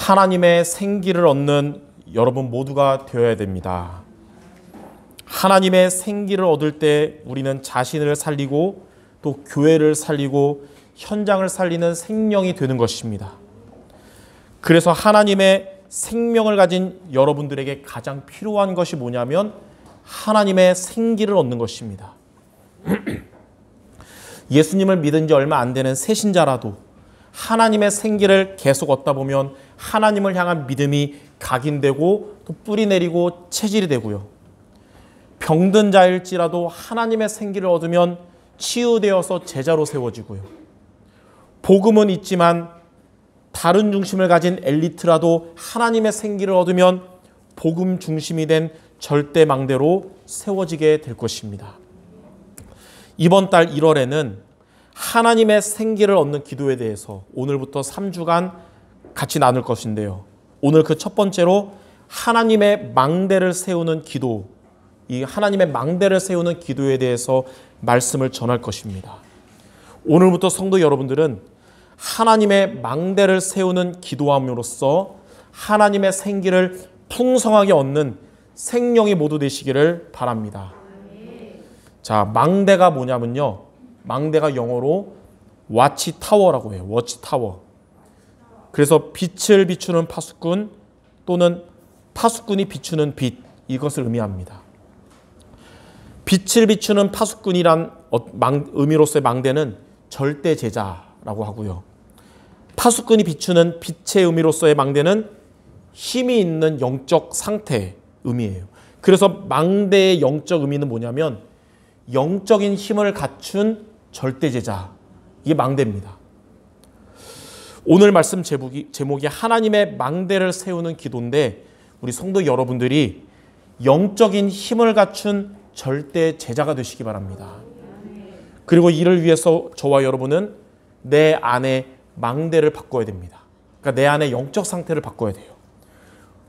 하나님의 생기를 얻는 여러분 모두가 되어야 됩니다. 하나님의 생기를 얻을 때 우리는 자신을 살리고 또 교회를 살리고 현장을 살리는 생명이 되는 것입니다. 그래서 하나님의 생명을 가진 여러분들에게 가장 필요한 것이 뭐냐면 하나님의 생기를 얻는 것입니다. 예수님을 믿은 지 얼마 안 되는 새신자라도 하나님의 생기를 계속 얻다 보면 하나님을 향한 믿음이 각인되고 또 뿌리 내리고 체질이 되고요. 병든 자일지라도 하나님의 생기를 얻으면 치유되어서 제자로 세워지고요. 복음은 있지만 다른 중심을 가진 엘리트라도 하나님의 생기를 얻으면 복음 중심이 된 절대망대로 세워지게 될 것입니다. 이번 달 1월에는 하나님의 생기를 얻는 기도에 대해서 오늘부터 3주간 같이 나눌 것인데요. 오늘 그 첫 번째로 하나님의 망대를 세우는 기도, 이 하나님의 망대를 세우는 기도에 대해서 말씀을 전할 것입니다. 오늘부터 성도 여러분들은 하나님의 망대를 세우는 기도함으로써 하나님의 생기를 풍성하게 얻는 생명이 모두 되시기를 바랍니다. 자, 망대가 뭐냐면요. 망대가 영어로 와치타워라고 해요. 워치타워. 그래서 빛을 비추는 파수꾼 또는 파수꾼이 비추는 빛, 이것을 의미합니다. 빛을 비추는 파수꾼이란 의미로서의 망대는 절대 제자라고 하고요. 파수꾼이 비추는 빛의 의미로서의 망대는 힘이 있는 영적 상태 의미예요. 그래서 망대의 영적 의미는 뭐냐면 영적인 힘을 갖춘 절대 제자, 이게 망대입니다. 오늘 말씀 제목이 하나님의 망대를 세우는 기도인데 우리 성도 여러분들이 영적인 힘을 갖춘 절대 제자가 되시기 바랍니다. 그리고 이를 위해서 저와 여러분은 내 안에 망대를 바꿔야 됩니다. 그러니까 내 안에 영적 상태를 바꿔야 돼요.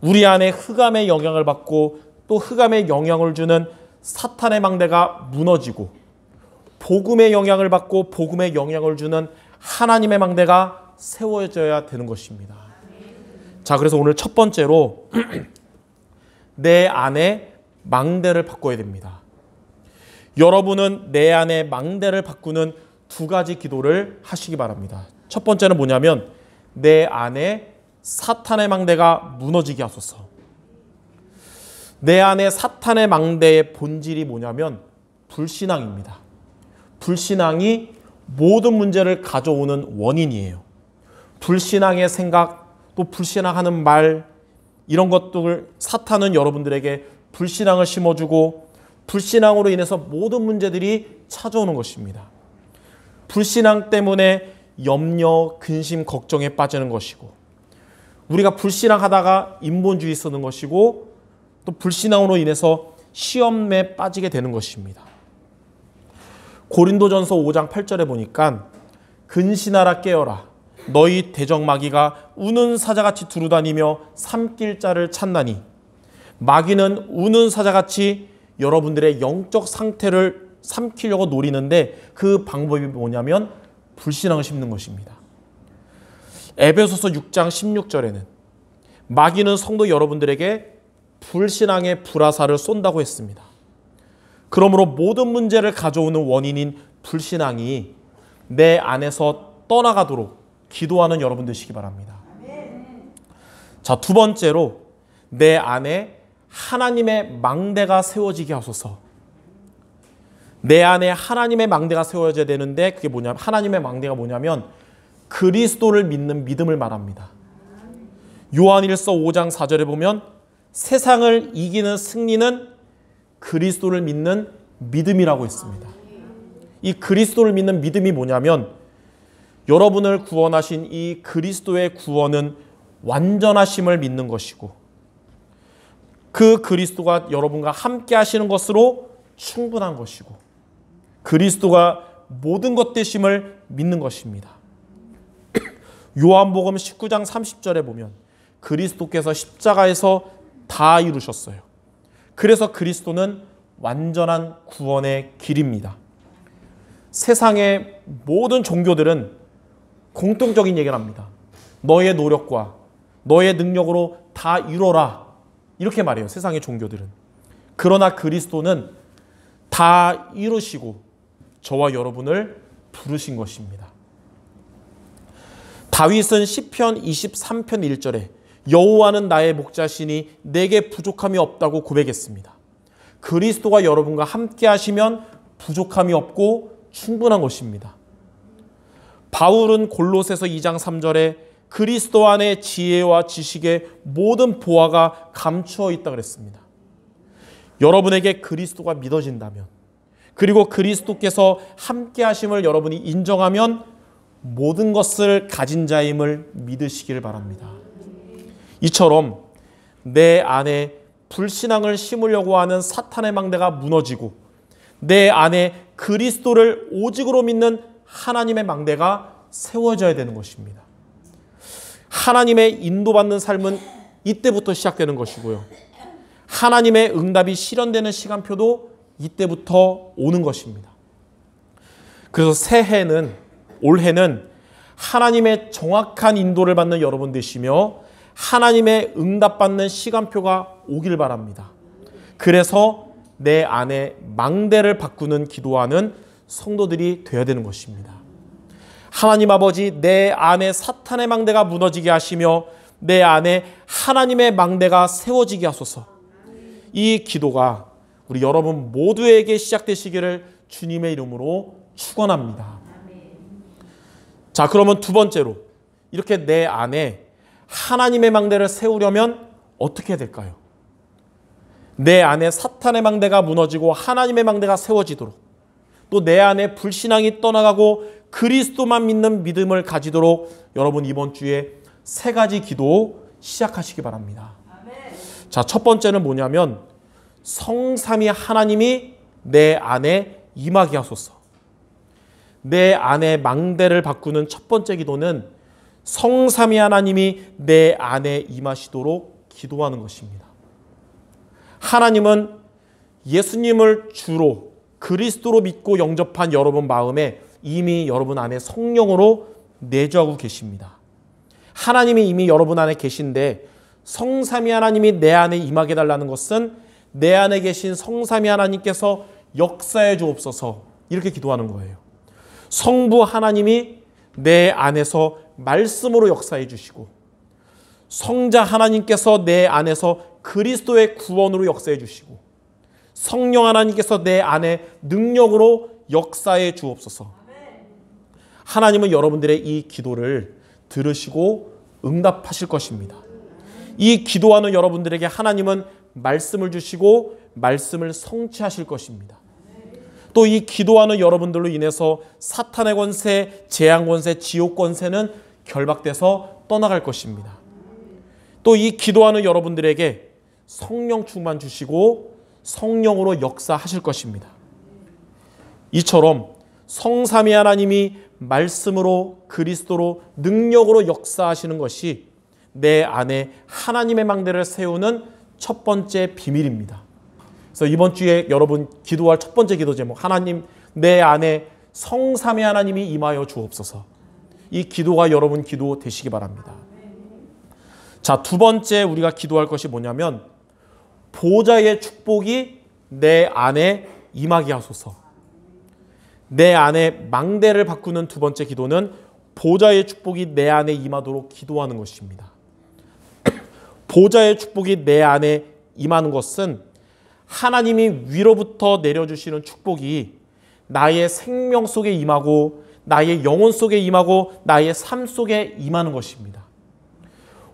우리 안에 흑암의 영향을 받고 또 흑암의 영향을 주는 사탄의 망대가 무너지고 복음의 영향을 받고 복음의 영향을 주는 하나님의 망대가 세워져야 되는 것입니다. 자, 그래서 오늘 첫 번째로 내 안에 망대를 바꿔야 됩니다. 여러분은 내 안에 망대를 바꾸는 두 가지 기도를 하시기 바랍니다. 첫 번째는 뭐냐면 내 안에 사탄의 망대가 무너지게 하소서. 내 안에 사탄의 망대의 본질이 뭐냐면 불신앙입니다. 불신앙이 모든 문제를 가져오는 원인이에요. 불신앙의 생각, 또 불신앙하는 말, 이런 것들을 사탄은 여러분들에게 불신앙을 심어주고 불신앙으로 인해서 모든 문제들이 찾아오는 것입니다. 불신앙 때문에 염려, 근심, 걱정에 빠지는 것이고 우리가 불신앙하다가 인본주의 쓰는 것이고 또 불신앙으로 인해서 시험에 빠지게 되는 것입니다. 고린도전서 5장 8절에 보니까 근신하라 깨어라 너희 대적마귀가 우는 사자같이 두루다니며 삼킬 자를 찾나니 마귀는 우는 사자같이 여러분들의 영적 상태를 삼키려고 노리는데 그 방법이 뭐냐면 불신앙을 심는 것입니다. 에베소서 6장 16절에는 마귀는 성도 여러분들에게 불신앙의 불화살을 쏜다고 했습니다. 그러므로 모든 문제를 가져오는 원인인 불신앙이 내 안에서 떠나가도록 기도하는 여러분 되시기 바랍니다. 자, 두 번째로 내 안에 하나님의 망대가 세워지게 하소서. 내 안에 하나님의 망대가 세워져야 되는데 그게 뭐냐면 하나님의 망대가 뭐냐면 그리스도를 믿는 믿음을 말합니다. 요한일서 5장 4절에 보면 세상을 이기는 승리는 그리스도를 믿는 믿음이라고 했습니다. 이 그리스도를 믿는 믿음이 뭐냐면 여러분을 구원하신 이 그리스도의 구원은 완전하심을 믿는 것이고 그 그리스도가 여러분과 함께 하시는 것으로 충분한 것이고 그리스도가 모든 것 되심을 믿는 것입니다. 요한복음 19장 30절에 보면 그리스도께서 십자가에서 다 이루셨어요. 그래서 그리스도는 완전한 구원의 길입니다. 세상의 모든 종교들은 공통적인 얘기를 합니다. 너의 노력과 너의 능력으로 다 이뤄라. 이렇게 말해요. 세상의 종교들은. 그러나 그리스도는 다 이루시고 저와 여러분을 부르신 것입니다. 다윗은 시편 23편 1절에 여호와는 나의 목자시니 내게 부족함이 없다고 고백했습니다. 그리스도가 여러분과 함께 하시면 부족함이 없고 충분한 것입니다. 바울은 골로새서 2장 3절에 그리스도 안에 지혜와 지식의 모든 보화가 감추어 있다 그랬습니다. 여러분에게 그리스도가 믿어진다면, 그리고 그리스도께서 함께 하심을 여러분이 인정하면 모든 것을 가진 자임을 믿으시기를 바랍니다. 이처럼 내 안에 불신앙을 심으려고 하는 사탄의 망대가 무너지고 내 안에 그리스도를 오직으로 믿는 하나님의 망대가 세워져야 되는 것입니다. 하나님의 인도받는 삶은 이때부터 시작되는 것이고요. 하나님의 응답이 실현되는 시간표도 이때부터 오는 것입니다. 그래서 올해는 하나님의 정확한 인도를 받는 여러분 되시며 하나님의 응답받는 시간표가 오길 바랍니다. 그래서 내 안에 망대를 바꾸는 기도하는 성도들이 되어야 되는 것입니다. 하나님 아버지, 내 안에 사탄의 망대가 무너지게 하시며 내 안에 하나님의 망대가 세워지게 하소서. 이 기도가 우리 여러분 모두에게 시작되시기를 주님의 이름으로 축원합니다. 자, 그러면 두 번째로 이렇게 내 안에 하나님의 망대를 세우려면 어떻게 해야 될까요? 내 안에 사탄의 망대가 무너지고 하나님의 망대가 세워지도록, 또 내 안에 불신앙이 떠나가고 그리스도만 믿는 믿음을 가지도록 여러분 이번 주에 세 가지 기도 시작하시기 바랍니다. 자, 첫 번째는 뭐냐면 성삼위 하나님이 내 안에 임하게 하소서. 내 안에 망대를 바꾸는 첫 번째 기도는 성삼위 하나님이 내 안에 임하시도록 기도하는 것입니다. 하나님은 예수님을 주로 그리스도로 믿고 영접한 여러분 마음에 이미 여러분 안에 성령으로 내주하고 계십니다. 하나님이 이미 여러분 안에 계신데 성삼위 하나님이 내 안에 임하게 달라는 것은 내 안에 계신 성삼위 하나님께서 역사해 주옵소서, 이렇게 기도하는 거예요. 성부 하나님이 내 안에서 말씀으로 역사해 주시고 성자 하나님께서 내 안에서 그리스도의 구원으로 역사해 주시고 성령 하나님께서 내 안에 능력으로 역사해 주옵소서. 하나님은 여러분들의 이 기도를 들으시고 응답하실 것입니다. 이 기도하는 여러분들에게 하나님은 말씀을 주시고 말씀을 성취하실 것입니다. 또 이 기도하는 여러분들로 인해서 사탄의 권세, 재앙 권세, 지옥 권세는 결박돼서 떠나갈 것입니다. 또 이 기도하는 여러분들에게 성령 충만 주시고 성령으로 역사하실 것입니다. 이처럼 성삼위 하나님이 말씀으로 그리스도로 능력으로 역사하시는 것이 내 안에 하나님의 망대를 세우는 첫 번째 비밀입니다. 그래서 이번 주에 여러분 기도할 첫 번째 기도 제목, 하나님 내 안에 성삼위 하나님이 임하여 주옵소서. 이 기도가 여러분 기도 되시기 바랍니다. 자, 두 번째 우리가 기도할 것이 뭐냐면 보좌의 축복이 내 안에 임하게 하소서. 내 안에 망대를 바꾸는 두 번째 기도는 보좌의 축복이 내 안에 임하도록 기도하는 것입니다. 보좌의 축복이 내 안에 임하는 것은 하나님이 위로부터 내려주시는 축복이 나의 생명 속에 임하고 나의 영혼 속에 임하고 나의 삶 속에 임하는 것입니다.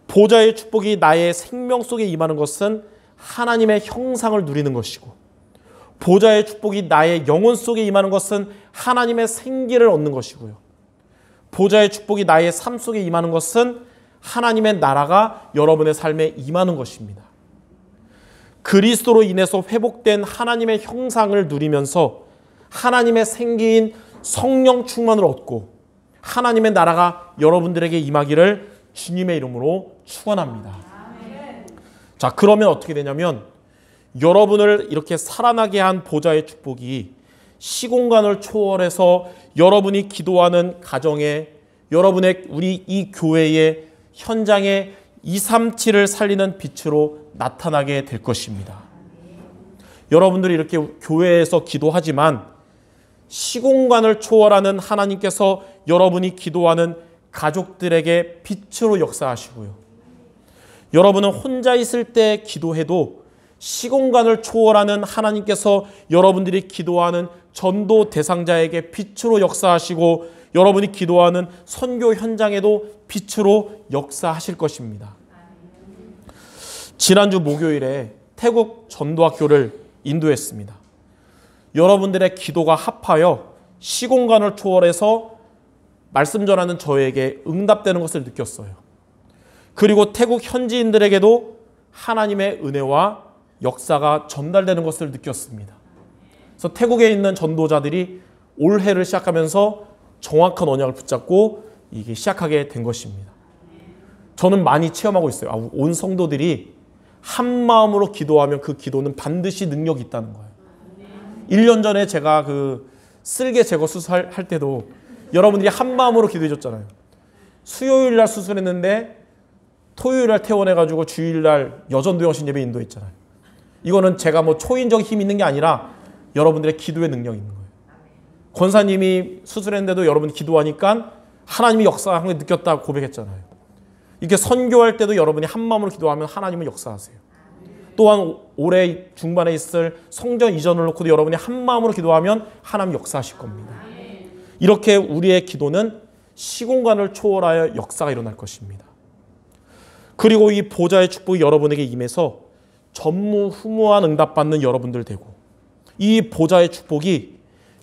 보좌의 축복이 나의 생명 속에 임하는 것은 하나님의 형상을 누리는 것이고 보좌의 축복이 나의 영혼 속에 임하는 것은 하나님의 생기를 얻는 것이고요. 보좌의 축복이 나의 삶 속에 임하는 것은 하나님의 나라가 여러분의 삶에 임하는 것입니다. 그리스도로 인해서 회복된 하나님의 형상을 누리면서 하나님의 생기인 성령 충만을 얻고 하나님의 나라가 여러분들에게 임하기를 주님의 이름으로 축원합니다. 자, 그러면 어떻게 되냐면 여러분을 이렇게 살아나게 한 보좌의 축복이 시공간을 초월해서 여러분이 기도하는 가정에, 여러분의 우리 이 교회의 현장에 237을 살리는 빛으로 나타나게 될 것입니다. 여러분들이 이렇게 교회에서 기도하지만 시공간을 초월하는 하나님께서 여러분이 기도하는 가족들에게 빛으로 역사하시고요. 여러분은 혼자 있을 때 기도해도 시공간을 초월하는 하나님께서 여러분들이 기도하는 전도 대상자에게 빛으로 역사하시고 여러분이 기도하는 선교 현장에도 빛으로 역사하실 것입니다. 지난주 목요일에 태국 전도학교를 인도했습니다. 여러분들의 기도가 합하여 시공간을 초월해서 말씀 전하는 저에게 응답되는 것을 느꼈어요. 그리고 태국 현지인들에게도 하나님의 은혜와 역사가 전달되는 것을 느꼈습니다. 그래서 태국에 있는 전도자들이 올해를 시작하면서 정확한 언약을 붙잡고 이게 시작하게 된 것입니다. 저는 많이 체험하고 있어요. 온 성도들이 한 마음으로 기도하면 그 기도는 반드시 능력이 있다는 거예요. 1년 전에 제가 그 쓸개 제거 수술할 때도 여러분들이 한 마음으로 기도해 줬잖아요. 수요일 날 수술했는데 토요일 날 퇴원해가지고 주일 날 여전도 영신 예배 인도했잖아요. 이거는 제가 뭐 초인적 힘이 있는 게 아니라 여러분들의 기도의 능력이 있는 거예요. 권사님이 수술했는데도 여러분이 기도하니까 하나님이 역사한 걸 느꼈다고 고백했잖아요. 이렇게 선교할 때도 여러분이 한 마음으로 기도하면 하나님은 역사하세요. 또한 올해 중반에 있을 성전 이전을 놓고도 여러분이 한 마음으로 기도하면 하나님 역사하실 겁니다. 이렇게 우리의 기도는 시공간을 초월하여 역사가 일어날 것입니다. 그리고 이 보좌의 축복이 여러분에게 임해서 전무후무한 응답받는 여러분들 되고 이 보좌의 축복이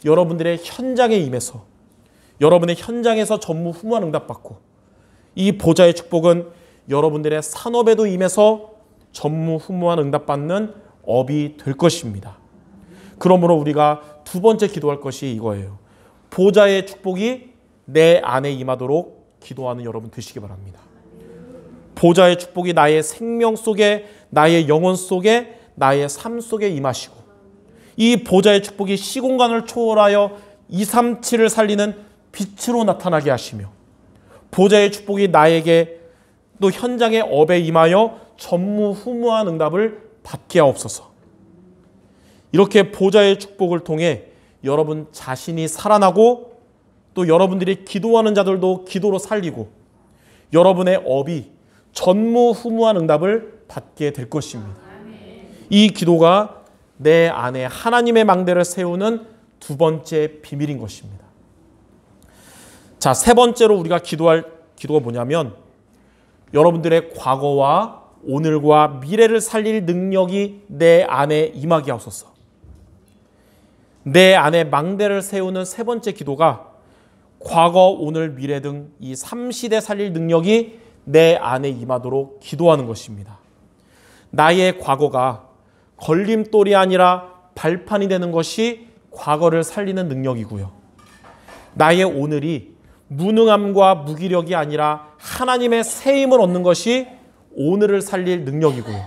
여러분들의 현장에 임해서 여러분의 현장에서 전무후무한 응답받고 이 보좌의 축복은 여러분들의 산업에도 임해서 전무후무한 응답받는 업이 될 것입니다. 그러므로 우리가 두 번째 기도할 것이 이거예요. 보좌의 축복이 내 안에 임하도록 기도하는 여러분 되시기 바랍니다. 보좌의 축복이 나의 생명 속에, 나의 영혼 속에, 나의 삶 속에 임하시고 이 보좌의 축복이 시공간을 초월하여 237을 살리는 빛으로 나타나게 하시며 보좌의 축복이 나에게 또 현장의 업에 임하여 전무후무한 응답을 받게 하옵소서. 이렇게 보좌의 축복을 통해 여러분 자신이 살아나고 또 여러분들이 기도하는 자들도 기도로 살리고 여러분의 업이 전무후무한 응답을 받게 될 것입니다. 이 기도가 내 안에 하나님의 망대를 세우는 두 번째 비밀인 것입니다. 자, 세 번째로 우리가 기도할 기도가 뭐냐면 여러분들의 과거와 오늘과 미래를 살릴 능력이 내 안에 임하게 하소서. 내 안에 망대를 세우는 세 번째 기도가 과거, 오늘, 미래 등 이 3시대 살릴 능력이 내 안에 임하도록 기도하는 것입니다. 나의 과거가 걸림돌이 아니라 발판이 되는 것이 과거를 살리는 능력이고요. 나의 오늘이 무능함과 무기력이 아니라 하나님의 새 힘을 얻는 것이 오늘을 살릴 능력이고요.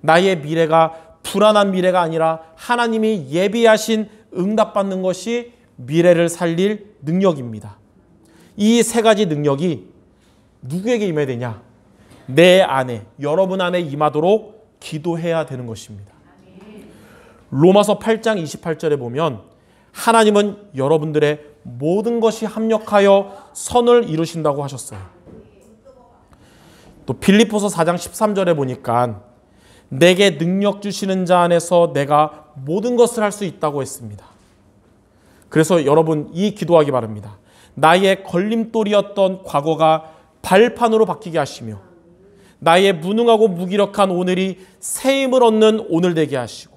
나의 미래가 불안한 미래가 아니라 하나님이 예비하신 응답받는 것이 미래를 살릴 능력입니다. 이 세 가지 능력이 누구에게 임해야 되냐? 내 안에, 여러분 안에 임하도록 기도해야 되는 것입니다. 로마서 8장 28절에 보면 하나님은 여러분들의 모든 것이 합력하여 선을 이루신다고 하셨어요. 또 빌립보서 4장 13절에 보니까 내게 능력 주시는 자 안에서 내가 모든 것을 할 수 있다고 했습니다. 그래서 여러분 이 기도하기 바랍니다. 나의 걸림돌이었던 과거가 발판으로 바뀌게 하시며 나의 무능하고 무기력한 오늘이 새 힘을 얻는 오늘 되게 하시고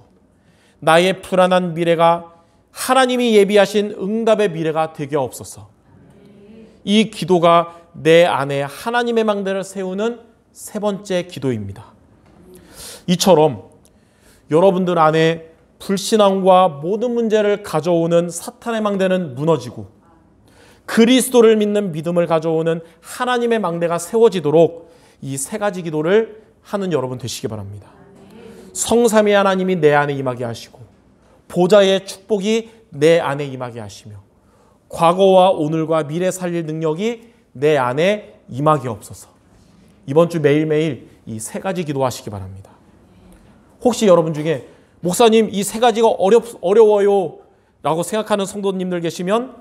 나의 불안한 미래가 하나님이 예비하신 응답의 미래가 되게 하옵소서. 이 기도가 내 안에 하나님의 망대를 세우는 세 번째 기도입니다. 이처럼 여러분들 안에 불신앙과 모든 문제를 가져오는 사탄의 망대는 무너지고 그리스도를 믿는 믿음을 가져오는 하나님의 망대가 세워지도록 이 세 가지 기도를 하는 여러분 되시기 바랍니다. 성삼위 하나님이 내 안에 임하게 하시고 보좌의 축복이 내 안에 임하게 하시며 과거와 오늘과 미래 살릴 능력이 내 안에 임하게 없어서 이번 주 매일매일 이 세 가지 기도하시기 바랍니다. 혹시 여러분 중에 목사님 이 세 가지가 어려워요 라고 생각하는 성도님들 계시면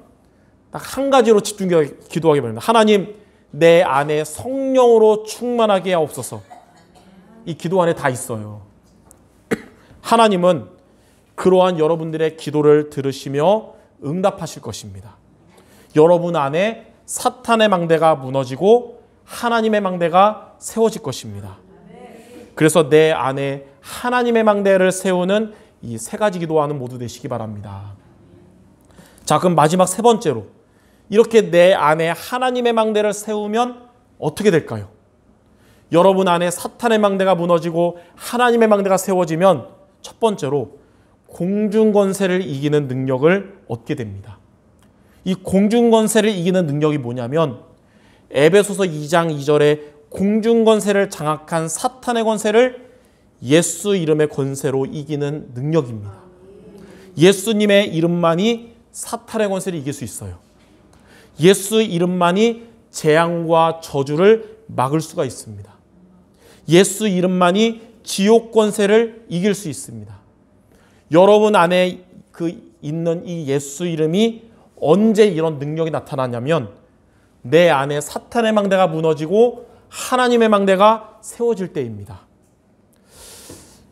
딱 한 가지로 집중 기도하기 바랍니다. 하나님, 내 안에 성령으로 충만하게 하옵소서. 이 기도 안에 다 있어요. 하나님은 그러한 여러분들의 기도를 들으시며 응답하실 것입니다. 여러분 안에 사탄의 망대가 무너지고 하나님의 망대가 세워질 것입니다. 그래서 내 안에 하나님의 망대를 세우는 이 세 가지 기도하는 모두 되시기 바랍니다. 자, 그럼 마지막 세 번째로, 이렇게 내 안에 하나님의 망대를 세우면 어떻게 될까요? 여러분 안에 사탄의 망대가 무너지고 하나님의 망대가 세워지면 첫 번째로 공중권세를 이기는 능력을 얻게 됩니다. 이 공중권세를 이기는 능력이 뭐냐면 에베소서 2장 2절에 공중권세를 장악한 사탄의 권세를 예수 이름의 권세로 이기는 능력입니다. 예수님의 이름만이 사탄의 권세를 이길 수 있어요. 예수 이름만이 재앙과 저주를 막을 수가 있습니다. 예수 이름만이 지옥 권세를 이길 수 있습니다. 여러분 안에 있는 이 예수 이름이 언제 이런 능력이 나타나냐면 내 안에 사탄의 망대가 무너지고 하나님의 망대가 세워질 때입니다.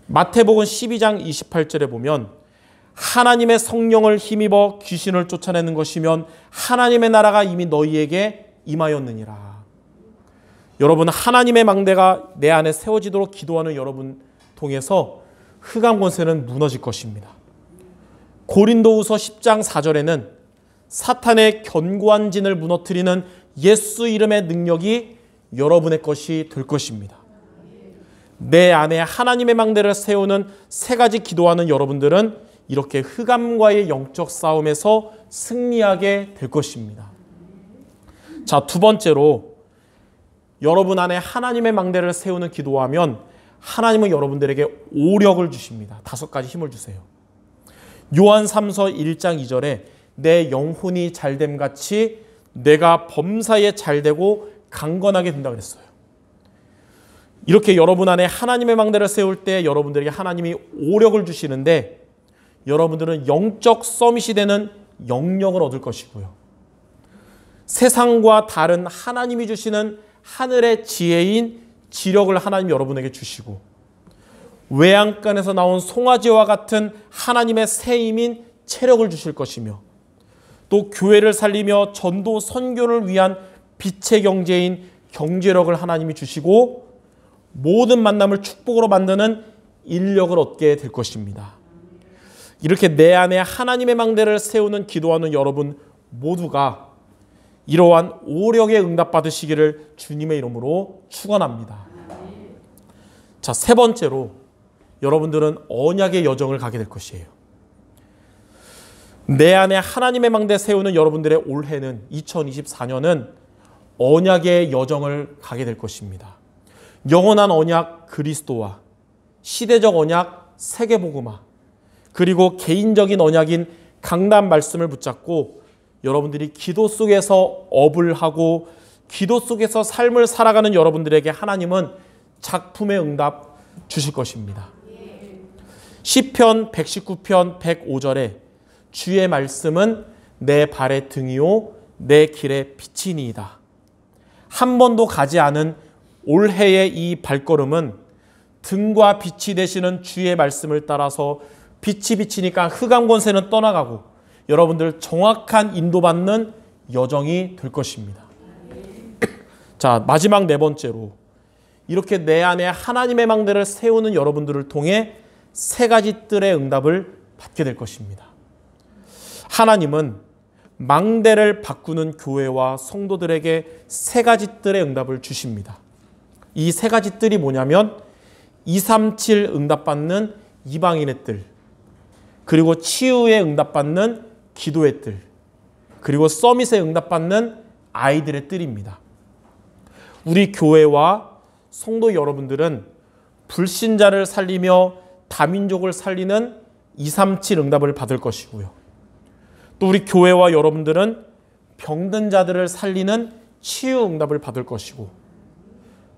마태복음 12장 28절에 보면 하나님의 성령을 힘입어 귀신을 쫓아내는 것이면 하나님의 나라가 이미 너희에게 임하였느니라. 여러분, 하나님의 망대가 내 안에 세워지도록 기도하는 여러분 통해서 흑암 권세는 무너질 것입니다. 고린도후서 10장 4절에는 사탄의 견고한 진을 무너뜨리는 예수 이름의 능력이 여러분의 것이 될 것입니다. 내 안에 하나님의 망대를 세우는 세 가지 기도하는 여러분들은 이렇게 흑암과의 영적 싸움에서 승리하게 될 것입니다. 자, 두 번째로 여러분 안에 하나님의 망대를 세우는 기도하면 하나님은 여러분들에게 오력을 주십니다. 5가지 힘을 주세요. 요한 3서 1장 2절에 내 영혼이 잘됨 같이 내가 범사에 잘되고 강건하게 된다 그랬어요. 이렇게 여러분 안에 하나님의 망대를 세울 때 여러분들에게 하나님이 오력을 주시는데 여러분들은 영적 서밋이 되는 영력을 얻을 것이고요. 세상과 다른 하나님이 주시는 하늘의 지혜인 지력을 하나님 여러분에게 주시고 외양간에서 나온 송아지와 같은 하나님의 새 힘인 체력을 주실 것이며 또 교회를 살리며 전도 선교를 위한 빛의 경제인 경제력을 하나님이 주시고 모든 만남을 축복으로 만드는 인력을 얻게 될 것입니다. 이렇게 내 안에 하나님의 망대를 세우는 기도하는 여러분 모두가 이러한 오력에 응답받으시기를 주님의 이름으로 축원합니다. 자, 세 번째로 여러분들은 언약의 여정을 가게 될 것이에요. 내 안에 하나님의 망대 세우는 여러분들의 올해는 2024년은 언약의 여정을 가게 될 것입니다. 영원한 언약 그리스도와 시대적 언약 세계복음화 그리고 개인적인 언약인 강단 말씀을 붙잡고 여러분들이 기도 속에서 업을 하고 기도 속에서 삶을 살아가는 여러분들에게 하나님은 작품의 응답 주실 것입니다. 시편 119편 105절에 주의 말씀은 내 발의 등이요 내 길의 빛이니이다. 한 번도 가지 않은 올해의 이 발걸음은 등과 빛이 되시는 주의 말씀을 따라서 빛이 비치니까 흑암 권세는 떠나가고 여러분들 정확한 인도받는 여정이 될 것입니다. 자, 마지막 네 번째로 이렇게 내 안에 하나님의 망대를 세우는 여러분들을 통해 세 가지 뜰의 응답을 받게 될 것입니다. 하나님은 망대를 바꾸는 교회와 성도들에게 세 가지 뜰의 응답을 주십니다. 이 세 가지 뜰이 뭐냐면 237 응답받는 이방인의 뜰, 그리고 치유에 응답받는 기도의 뜰, 그리고 서밋에 응답받는 아이들의 뜰입니다. 우리 교회와 성도 여러분들은 불신자를 살리며 다민족을 살리는 237 응답을 받을 것이고요. 또 우리 교회와 여러분들은 병든 자들을 살리는 치유 응답을 받을 것이고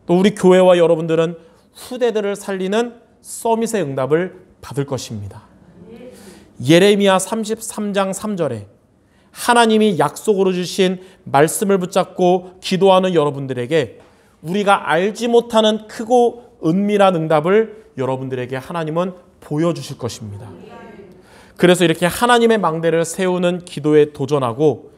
또 우리 교회와 여러분들은 후대들을 살리는 서밋의 응답을 받을 것입니다. 예레미야 33장 3절에 하나님이 약속으로 주신 말씀을 붙잡고 기도하는 여러분들에게 우리가 알지 못하는 크고 은밀한 응답을 여러분들에게 하나님은 보여주실 것입니다. 그래서 이렇게 하나님의 망대를 세우는 기도에 도전하고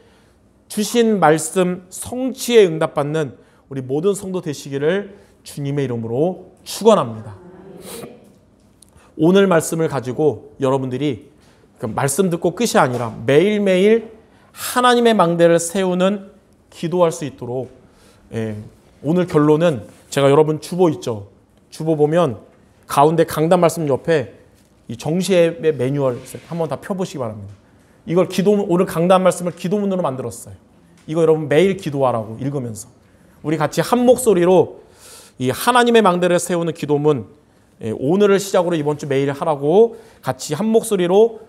주신 말씀 성취에 응답받는 우리 모든 성도 되시기를 주님의 이름으로 축원합니다. 오늘 말씀을 가지고 여러분들이 말씀 듣고 끝이 아니라 매일매일 하나님의 망대를 세우는 기도할 수 있도록, 오늘 결론은 제가 여러분 주보 있죠. 주보 보면 가운데 강단 말씀 옆에 이 정시의 매뉴얼 한번 다 펴보시기 바랍니다. 이걸 오늘 강단 말씀을 기도문으로 만들었어요. 이거 여러분 매일 기도하라고 읽으면서 우리 같이 한 목소리로 이 하나님의 망대를 세우는 기도문, 오늘을 시작으로 이번 주 매일 하라고 같이 한 목소리로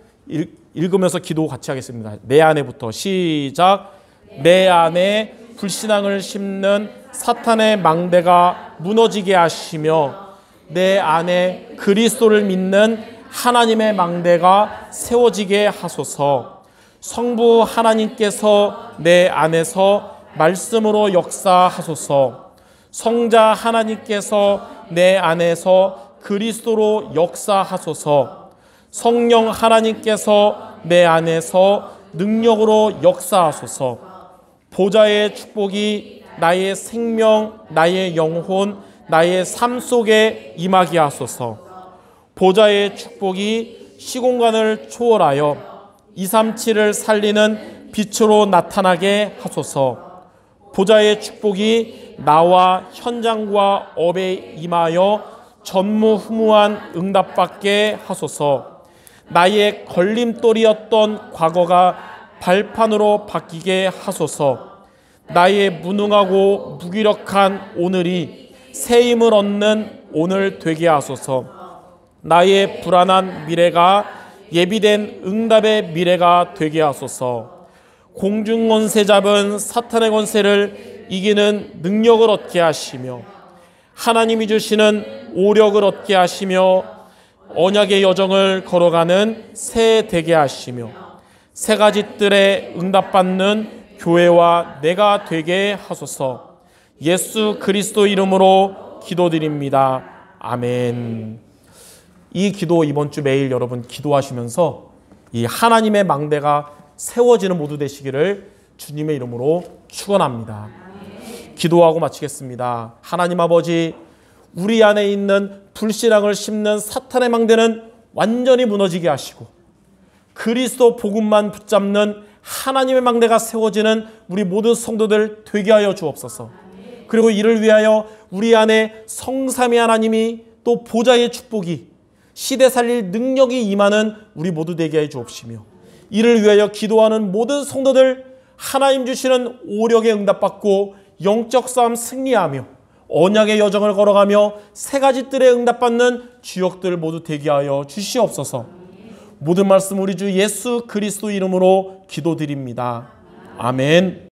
읽으면서 기도 같이 하겠습니다. 내 안에부터 시작. 내 안에 불신앙을 심는 사탄의 망대가 무너지게 하시며 내 안에 그리스도를 믿는 하나님의 망대가 세워지게 하소서. 성부 하나님께서 내 안에서 말씀으로 역사하소서. 성자 하나님께서 내 안에서 그리스도로 역사하소서. 성령 하나님께서 내 안에서 능력으로 역사하소서. 보좌의 축복이 나의 생명, 나의 영혼, 나의 삶 속에 임하게 하소서. 보좌의 축복이 시공간을 초월하여 237을 살리는 빛으로 나타나게 하소서. 보좌의 축복이 나와 현장과 업에 임하여 전무후무한 응답받게 하소서. 나의 걸림돌이었던 과거가 발판으로 바뀌게 하소서. 나의 무능하고 무기력한 오늘이 새 힘을 얻는 오늘 되게 하소서. 나의 불안한 미래가 예비된 응답의 미래가 되게 하소서. 공중 권세 잡은 사탄의 권세를 이기는 능력을 얻게 하시며 하나님이 주시는 오력을 얻게 하시며 언약의 여정을 걸어가는 새 되게 하시며 세 가지 뜰에 응답받는 교회와 내가 되게 하소서. 예수 그리스도 이름으로 기도드립니다. 아멘. 이 기도 이번 주 매일 여러분 기도하시면서 이 하나님의 망대가 세워지는 모두 되시기를 주님의 이름으로 축원합니다. 기도하고 마치겠습니다. 하나님 아버지, 우리 안에 있는 불신앙을 심는 사탄의 망대는 완전히 무너지게 하시고 그리스도 복음만 붙잡는 하나님의 망대가 세워지는 우리 모든 성도들 되게 하여 주옵소서. 그리고 이를 위하여 우리 안에 성삼위 하나님이 또 보좌의 축복이 시대 살릴 능력이 임하는 우리 모두 되게 해 주옵시며 이를 위하여 기도하는 모든 성도들 하나님 주시는 오력에 응답받고 영적 싸움 승리하며 언약의 여정을 걸어가며 세 가지 뜰에 응답받는 주역들 모두 되게 하여 주시옵소서. 모든 말씀 우리 주 예수 그리스도 이름으로 기도드립니다. 아멘.